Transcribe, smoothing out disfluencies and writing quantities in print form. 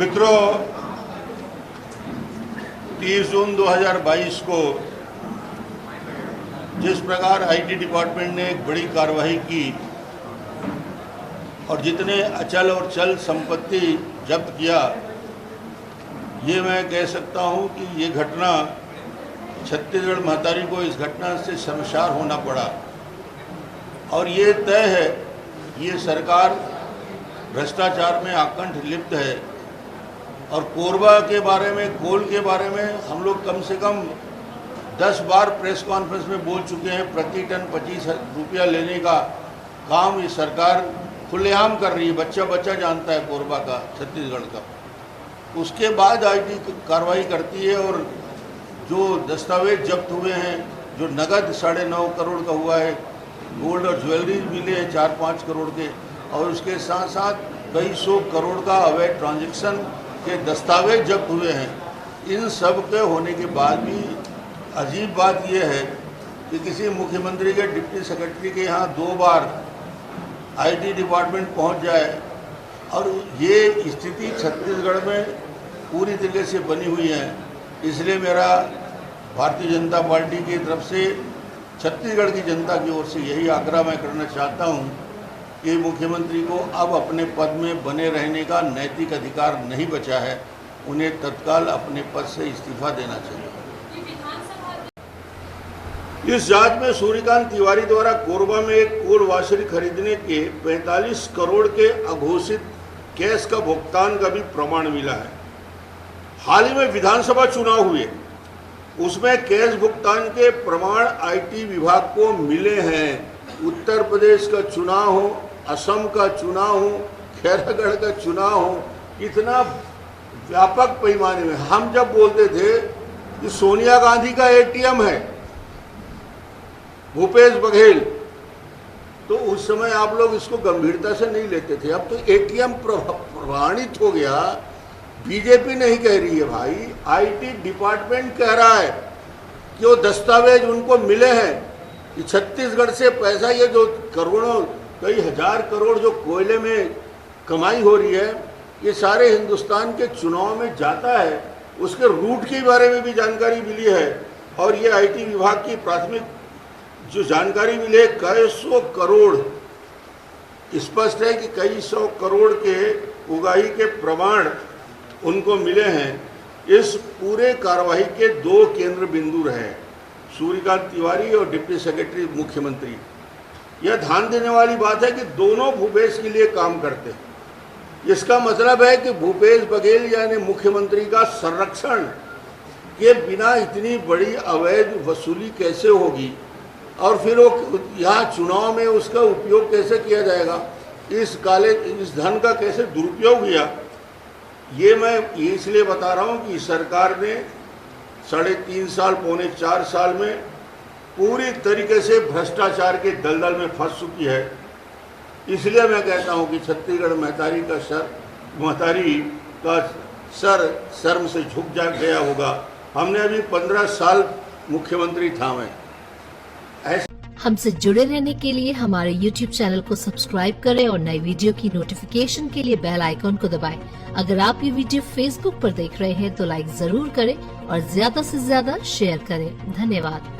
मित्रों, 30 जून 2022 को जिस प्रकार आईटी डिपार्टमेंट ने एक बड़ी कार्रवाई की और जितने अचल और चल संपत्ति जब्त किया, ये मैं कह सकता हूँ कि ये घटना छत्तीसगढ़ महतारी को इस घटना से शर्मसार होना पड़ा। और ये तय है, ये सरकार भ्रष्टाचार में आकंठ लिप्त है। और कोरबा के बारे में, कोल के बारे में हम लोग कम से कम 10 बार प्रेस कॉन्फ्रेंस में बोल चुके हैं। प्रति टन 25 रुपया लेने का काम ये सरकार खुलेआम कर रही है। बच्चा बच्चा जानता है कोरबा का, छत्तीसगढ़ का। उसके बाद आईटी कार्रवाई करती है और जो दस्तावेज जब्त हुए हैं, जो नगद 9.5 करोड़ का हुआ है, गोल्ड और ज्वेलरी मिले हैं 4-5 करोड़ के, और उसके साथ साथ कई 100 करोड़ का अवैध ट्रांजैक्शन के दस्तावेज जब्त हुए हैं। इन सब के होने के बाद भी अजीब बात यह है कि किसी मुख्यमंत्री के डिप्टी सेक्रेटरी के यहाँ 2 बार आईटी डिपार्टमेंट पहुँच जाए, और ये स्थिति छत्तीसगढ़ में पूरी तरीके से बनी हुई है। इसलिए मेरा भारतीय जनता पार्टी की तरफ से छत्तीसगढ़ की जनता की ओर से यही आग्रह मैं करना चाहता हूँ कि मुख्यमंत्री को अब अपने पद में बने रहने का नैतिक अधिकार नहीं बचा है। उन्हें तत्काल अपने पद से इस्तीफा देना चाहिए। इस जांच में सूर्यकांत तिवारी द्वारा कोरबा में एक कोल वाशरी खरीदने के 45 करोड़ के अघोषित कैश का भुगतान का भी प्रमाण मिला है। हाल ही में विधानसभा चुनाव हुए, उसमें कैश भुगतान के प्रमाण आईटी विभाग को मिले हैं। उत्तर प्रदेश का चुनाव हो, असम का चुनाव हो, खैरागढ़ का चुनाव हो, इतना व्यापक पैमाने में हम जब बोलते थे कि सोनिया गांधी का एटीएम है भूपेश बघेल, तो उस समय आप लोग इसको गंभीरता से नहीं लेते थे। अब तो एटीएम प्रमाणित हो गया। बीजेपी नहीं कह रही है भाई, आईटी डिपार्टमेंट कह रहा है कि वो दस्तावेज उनको मिले हैं कि छत्तीसगढ़ से पैसा, ये जो करोड़ों, कई हजार करोड़ जो कोयले में कमाई हो रही है, ये सारे हिंदुस्तान के चुनाव में जाता है। उसके रूट के बारे में भी जानकारी मिली है। और ये आईटी विभाग की प्राथमिक जो जानकारी मिली है, कई 100 करोड़, स्पष्ट है कि कई 100 करोड़ के उगाही के प्रमाण उनको मिले हैं। इस पूरे कार्रवाई के 2 केंद्र बिंदु रहे, सूर्यकांत तिवारी और डिप्टी सेक्रेटरी मुख्यमंत्री। यह ध्यान देने वाली बात है कि दोनों भूपेश के लिए काम करते हैं। इसका मतलब है कि भूपेश बघेल यानी मुख्यमंत्री का संरक्षण के बिना इतनी बड़ी अवैध वसूली कैसे होगी, और फिर वो यहाँ चुनाव में उसका उपयोग कैसे किया जाएगा, इस धन का कैसे दुरुपयोग किया। ये मैं इसलिए बता रहा हूँ कि सरकार ने 3.5 साल, पौने 4 साल में पूरी तरीके से भ्रष्टाचार के दलदल में फंस चुकी है। इसलिए मैं कहता हूँ कि छत्तीसगढ़ महतारी का सर शर्म से झुक जा गया होगा। हमने अभी 15 साल मुख्यमंत्री थामे। हमसे जुड़े रहने के लिए हमारे YouTube चैनल को सब्सक्राइब करें और नई वीडियो की नोटिफिकेशन के लिए बेल आइकॉन को दबाएं। अगर आप ये वीडियो Facebook पर देख रहे हैं तो लाइक जरूर करें और ज्यादा से ज्यादा शेयर करें। धन्यवाद।